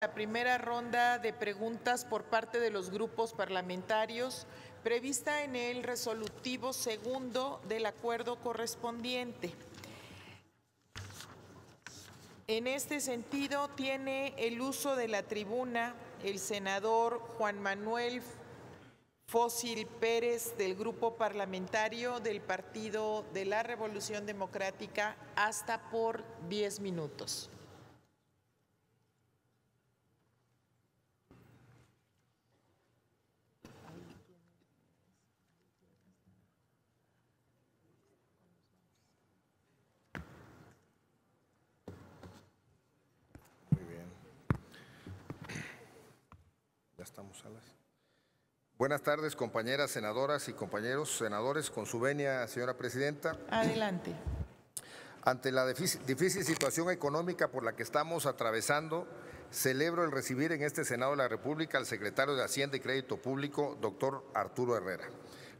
La primera ronda de preguntas por parte de los grupos parlamentarios prevista en el resolutivo segundo del acuerdo correspondiente. En este sentido, tiene el uso de la tribuna el senador Juan Manuel Fósil Pérez del Grupo Parlamentario del Partido de la Revolución Democrática hasta por 10 minutos. Buenas tardes, compañeras senadoras y compañeros senadores. Con su venia, señora presidenta. Adelante. Ante la difícil situación económica por la que estamos atravesando, celebro el recibir en este Senado de la República al secretario de Hacienda y Crédito Público, doctor Arturo Herrera,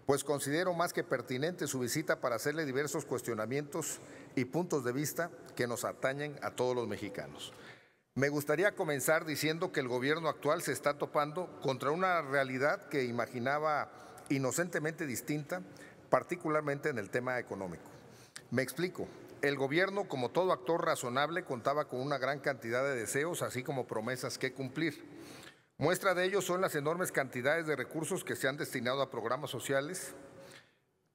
pues considero más que pertinente su visita para hacerle diversos cuestionamientos y puntos de vista que nos atañen a todos los mexicanos. Me gustaría comenzar diciendo que el gobierno actual se está topando contra una realidad que imaginaba inocentemente distinta, particularmente en el tema económico. Me explico. El gobierno, como todo actor razonable, contaba con una gran cantidad de deseos, así como promesas que cumplir. Muestra de ello son las enormes cantidades de recursos que se han destinado a programas sociales,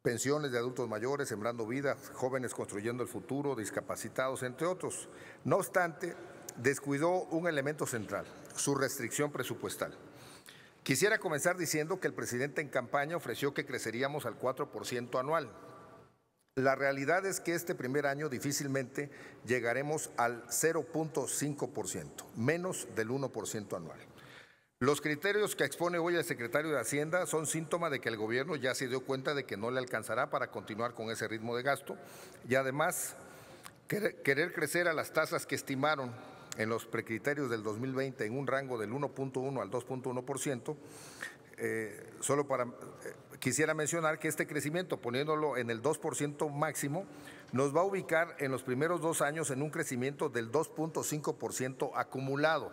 pensiones de adultos mayores, Sembrando Vida, Jóvenes Construyendo el Futuro, discapacitados, entre otros. No obstante, descuidó un elemento central, su restricción presupuestal. Quisiera comenzar diciendo que el presidente en campaña ofreció que creceríamos al 4% anual. La realidad es que este primer año difícilmente llegaremos al 0.5%, menos del 1% anual. Los criterios que expone hoy el secretario de Hacienda son síntoma de que el gobierno ya se dio cuenta de que no le alcanzará para continuar con ese ritmo de gasto y además querer crecer a las tasas que estimaron en los precriterios del 2020 en un rango del 1.1 al 2.1%, quisiera mencionar que este crecimiento, poniéndolo en el 2% máximo, nos va a ubicar en los primeros 2 años en un crecimiento del 2.5% acumulado.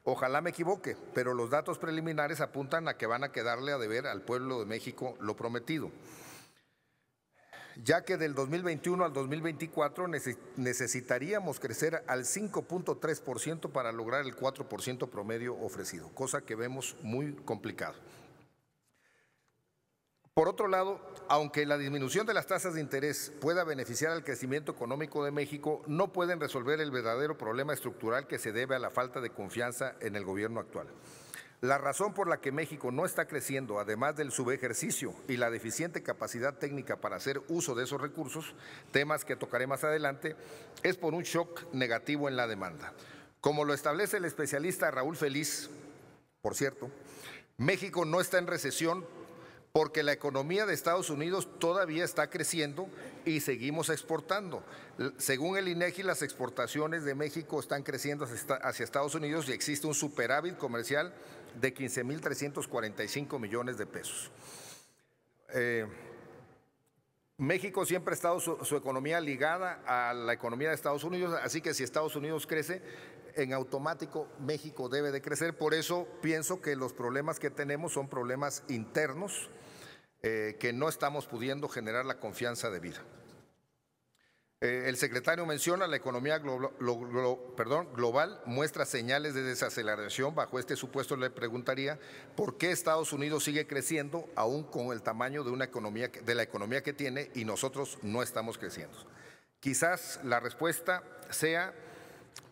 Ojalá me equivoque, pero los datos preliminares apuntan a que van a quedarle a deber al pueblo de México lo prometido, ya que del 2021 al 2024 necesitaríamos crecer al 5.3% para lograr el 4% promedio ofrecido, cosa que vemos muy complicado. Por otro lado, aunque la disminución de las tasas de interés pueda beneficiar al crecimiento económico de México, no pueden resolver el verdadero problema estructural que se debe a la falta de confianza en el gobierno actual. La razón por la que México no está creciendo, además del subejercicio y la deficiente capacidad técnica para hacer uso de esos recursos, temas que tocaré más adelante, es por un shock negativo en la demanda. Como lo establece el especialista Raúl Feliz, por cierto, México no está en recesión porque la economía de Estados Unidos todavía está creciendo y seguimos exportando. Según el INEGI, las exportaciones de México están creciendo hacia Estados Unidos y existe un superávit comercial de 15,345 millones de pesos. México siempre ha estado su economía ligada a la economía de Estados Unidos, así que si Estados Unidos crece, en automático México debe de crecer. Por eso pienso que los problemas que tenemos son problemas internos, que no estamos pudiendo generar la confianza debida. El secretario menciona la economía global muestra señales de desaceleración. Bajo este supuesto le preguntaría por qué Estados Unidos sigue creciendo aún con el tamaño de la economía que tiene y nosotros no estamos creciendo. Quizás la respuesta sea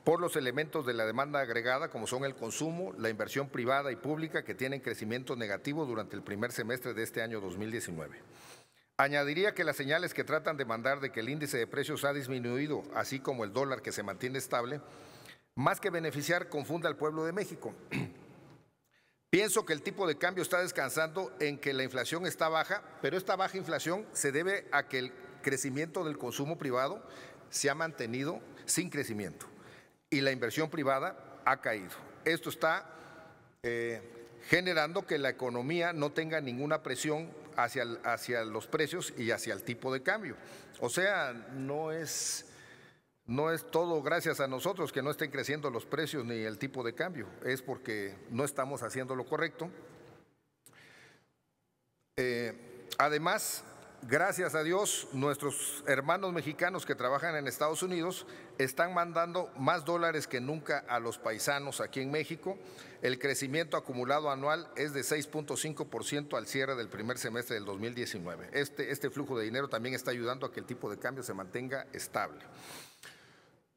por los elementos de la demanda agregada, como son el consumo, la inversión privada y pública, que tienen crecimiento negativo durante el primer semestre de este año 2019. Añadiría que las señales que tratan de mandar de que el índice de precios ha disminuido, así como el dólar que se mantiene estable, más que beneficiar, confunde al pueblo de México. Pienso que el tipo de cambio está descansando en que la inflación está baja, pero esta baja inflación se debe a que el crecimiento del consumo privado se ha mantenido sin crecimiento y la inversión privada ha caído. Esto está generando que la economía no tenga ninguna presión hacia los precios y hacia el tipo de cambio. O sea, no es no es todo gracias a nosotros que no estén creciendo los precios ni el tipo de cambio, es porque no estamos haciendo lo correcto. Además, gracias a Dios, nuestros hermanos mexicanos que trabajan en Estados Unidos están mandando más dólares que nunca a los paisanos aquí en México. El crecimiento acumulado anual es de 6.5% al cierre del primer semestre del 2019. Este flujo de dinero también está ayudando a que el tipo de cambio se mantenga estable.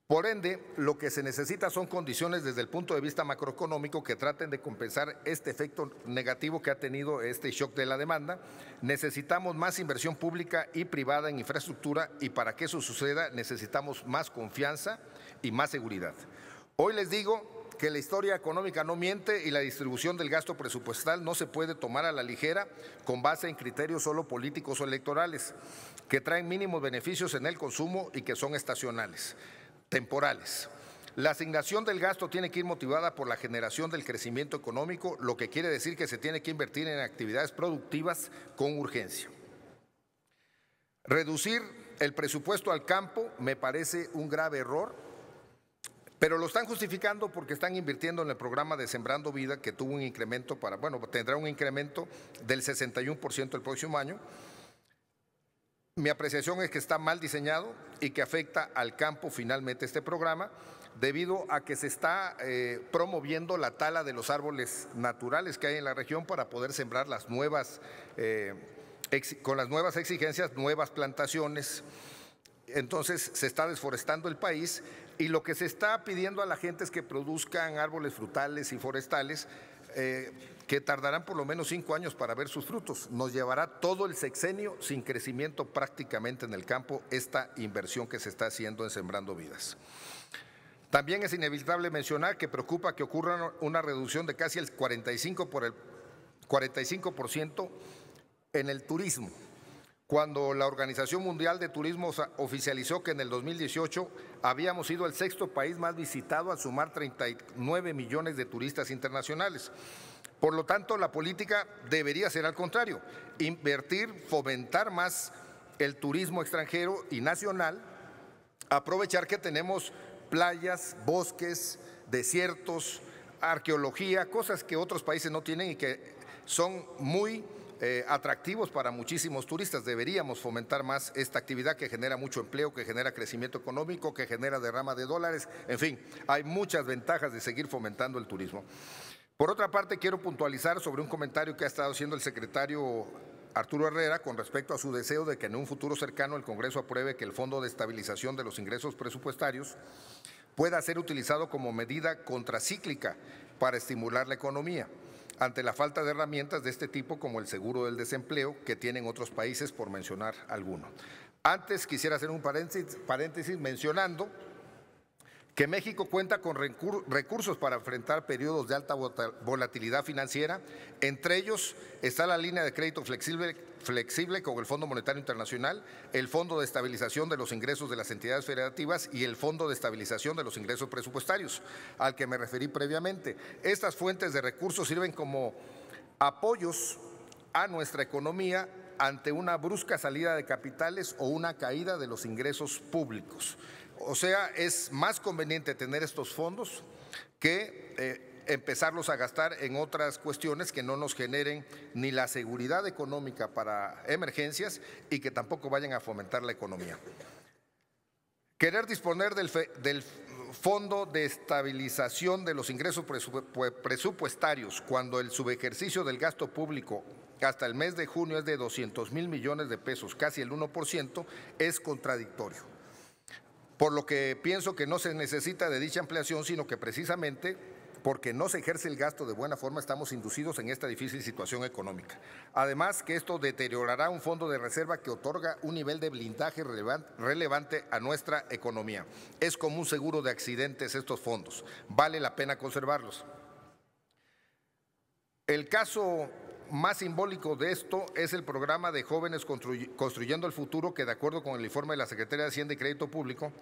Por ende, lo que se necesita son condiciones desde el punto de vista macroeconómico que traten de compensar este efecto negativo que ha tenido este shock de la demanda. Necesitamos más inversión pública y privada en infraestructura y para que eso suceda necesitamos más confianza y más seguridad. Hoy les digo que la historia económica no miente y la distribución del gasto presupuestal no se puede tomar a la ligera con base en criterios solo políticos o electorales, que traen mínimos beneficios en el consumo y que son estacionales, temporales. La asignación del gasto tiene que ir motivada por la generación del crecimiento económico, lo que quiere decir que se tiene que invertir en actividades productivas con urgencia. Reducir el presupuesto al campo me parece un grave error, pero lo están justificando porque están invirtiendo en el programa de Sembrando Vida, que tuvo un incremento tendrá un incremento del 61% el próximo año. Mi apreciación es que está mal diseñado y que afecta al campo finalmente este programa, debido a que se está promoviendo la tala de los árboles naturales que hay en la región para poder sembrar las nuevas, con las nuevas exigencias, nuevas plantaciones. Entonces se está desforestando el país y lo que se está pidiendo a la gente es que produzcan árboles frutales y forestales que tardarán por lo menos 5 años para ver sus frutos. Nos llevará todo el sexenio sin crecimiento prácticamente en el campo esta inversión que se está haciendo en Sembrando Vidas. También es inevitable mencionar que preocupa que ocurra una reducción de casi el 45% en el turismo, cuando la Organización Mundial de Turismo oficializó que en el 2018 habíamos sido el 6º país más visitado al sumar 39 millones de turistas internacionales. Por lo tanto, la política debería ser al contrario, invertir, fomentar más el turismo extranjero y nacional, aprovechar que tenemos playas, bosques, desiertos, arqueología, cosas que otros países no tienen y que son muy atractivos para muchísimos turistas. Deberíamos fomentar más esta actividad que genera mucho empleo, que genera crecimiento económico, que genera derrama de dólares. En fin, hay muchas ventajas de seguir fomentando el turismo. Por otra parte, quiero puntualizar sobre un comentario que ha estado haciendo el secretario Arturo Herrera con respecto a su deseo de que en un futuro cercano el Congreso apruebe que el Fondo de Estabilización de los Ingresos Presupuestarios pueda ser utilizado como medida contracíclica para estimular la economía ante la falta de herramientas de este tipo como el seguro del desempleo que tienen otros países, por mencionar alguno. Antes quisiera hacer un paréntesis mencionando que México cuenta con recursos para enfrentar periodos de alta volatilidad financiera. Entre ellos está la línea de crédito flexible con el Fondo Monetario Internacional, el Fondo de Estabilización de los Ingresos de las Entidades Federativas y el Fondo de Estabilización de los Ingresos Presupuestarios, al que me referí previamente. Estas fuentes de recursos sirven como apoyos a nuestra economía ante una brusca salida de capitales o una caída de los ingresos públicos. O sea, es más conveniente tener estos fondos que empezarlos a gastar en otras cuestiones que no nos generen ni la seguridad económica para emergencias y que tampoco vayan a fomentar la economía. Querer disponer del Fondo de Estabilización de los Ingresos Presupuestarios cuando el subejercicio del gasto público hasta el mes de junio es de 200,000 millones de pesos, casi el 1%, es contradictorio. Por lo que pienso que no se necesita de dicha ampliación, sino que precisamente porque no se ejerce el gasto de buena forma estamos inducidos en esta difícil situación económica. Además que esto deteriorará un fondo de reserva que otorga un nivel de blindaje relevante a nuestra economía. Es como un seguro de accidentes estos fondos, vale la pena conservarlos. El caso más simbólico de esto es el programa de Jóvenes Construyendo el Futuro, que de acuerdo con el informe de la Secretaría de Hacienda y Crédito Público,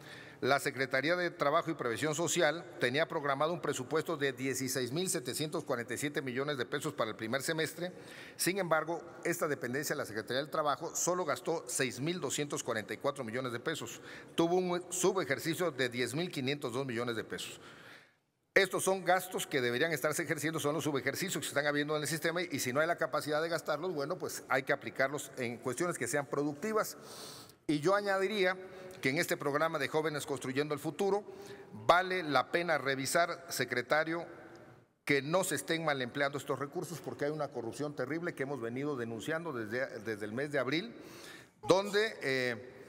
la Secretaría de Trabajo y Previsión Social tenía programado un presupuesto de 16,747 millones de pesos para el primer semestre. Sin embargo, esta dependencia de la Secretaría del Trabajo solo gastó 6,244 millones de pesos. Tuvo un subejercicio de 10,502 millones de pesos. Estos son gastos que deberían estarse ejerciendo, son los subejercicios que se están habiendo en el sistema, y si no hay la capacidad de gastarlos, bueno, pues hay que aplicarlos en cuestiones que sean productivas. Y yo añadiría que en este programa de Jóvenes Construyendo el Futuro vale la pena revisar, secretario, que no se estén mal empleando estos recursos, porque hay una corrupción terrible que hemos venido denunciando desde el mes de abril, donde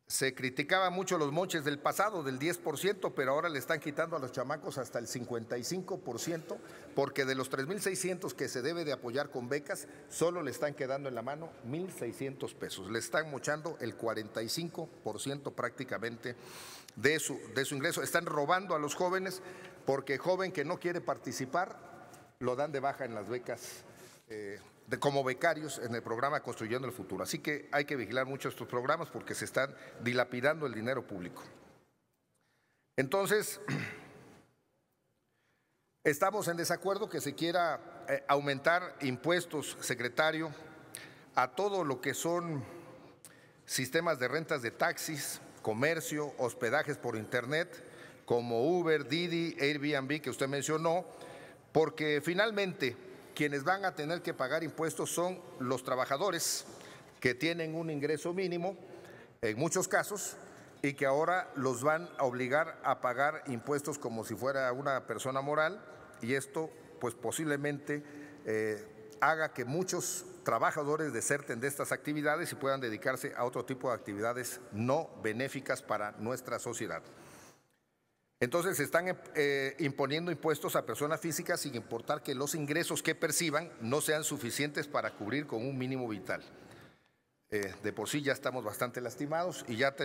se criticaba mucho los moches del pasado, del 10%, pero ahora le están quitando a los chamacos hasta el 55%, porque de los 3,600 que se debe de apoyar con becas, solo le están quedando en la mano 1,600 pesos. Le están mochando el 45% prácticamente de su ingreso. Están robando a los jóvenes, porque joven que no quiere participar, lo dan de baja en las becas como becarios en el programa Construyendo el Futuro. Así que hay que vigilar mucho estos programas porque se están dilapidando el dinero público. Entonces, estamos en desacuerdo que se quiera aumentar impuestos, secretario, a todo lo que son sistemas de rentas de taxis, comercio, hospedajes por internet, como Uber, Didi, Airbnb, que usted mencionó, porque finalmente quienes van a tener que pagar impuestos son los trabajadores que tienen un ingreso mínimo, en muchos casos, y que ahora los van a obligar a pagar impuestos como si fuera una persona moral, y esto pues posiblemente haga que muchos trabajadores deserten de estas actividades y puedan dedicarse a otro tipo de actividades no benéficas para nuestra sociedad. Entonces se están imponiendo impuestos a personas físicas sin importar que los ingresos que perciban no sean suficientes para cubrir con un mínimo vital. De por sí ya estamos bastante lastimados y ya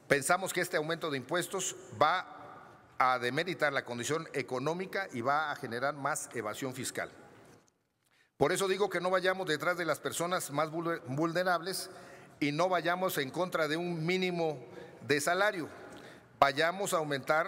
pensamos que este aumento de impuestos va a demeritar la condición económica y va a generar más evasión fiscal. Por eso digo que no vayamos detrás de las personas más vulnerables y no vayamos en contra de un mínimo de salario. Vayamos a aumentar,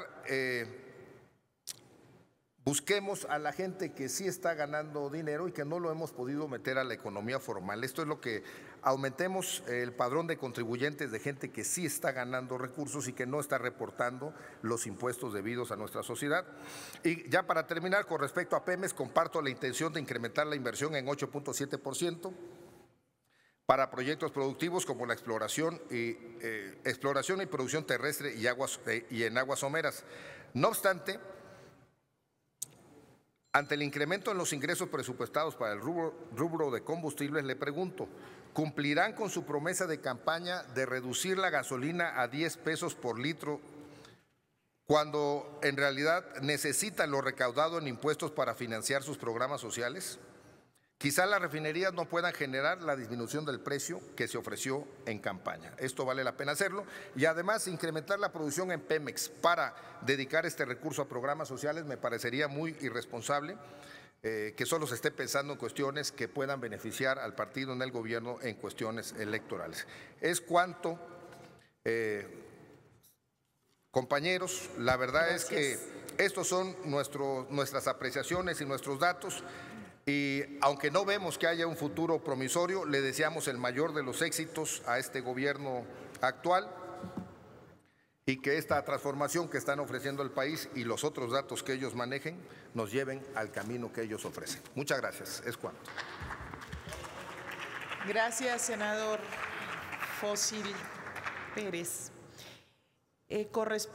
busquemos a la gente que sí está ganando dinero y que no lo hemos podido meter a la economía formal. Esto es lo que aumentemos el padrón de contribuyentes de gente que sí está ganando recursos y que no está reportando los impuestos debidos a nuestra sociedad. Y ya para terminar, con respecto a Pemex, comparto la intención de incrementar la inversión en 8,7%. para proyectos productivos como la exploración y producción terrestre y en aguas someras. No obstante, ante el incremento en los ingresos presupuestados para el rubro de combustibles, le pregunto, ¿cumplirán con su promesa de campaña de reducir la gasolina a 10 pesos por litro cuando en realidad necesitan lo recaudado en impuestos para financiar sus programas sociales? Quizá las refinerías no puedan generar la disminución del precio que se ofreció en campaña. Esto vale la pena hacerlo y además incrementar la producción en Pemex para dedicar este recurso a programas sociales me parecería muy irresponsable que solo se esté pensando en cuestiones que puedan beneficiar al partido en el gobierno en cuestiones electorales. Es cuanto, compañeros, la verdad es que estos son nuestras apreciaciones y nuestros datos. Y aunque no vemos que haya un futuro promisorio, le deseamos el mayor de los éxitos a este gobierno actual y que esta transformación que están ofreciendo al país y los otros datos que ellos manejen nos lleven al camino que ellos ofrecen. Muchas gracias. Es cuanto. Gracias, senador Fósil Pérez. Corresponde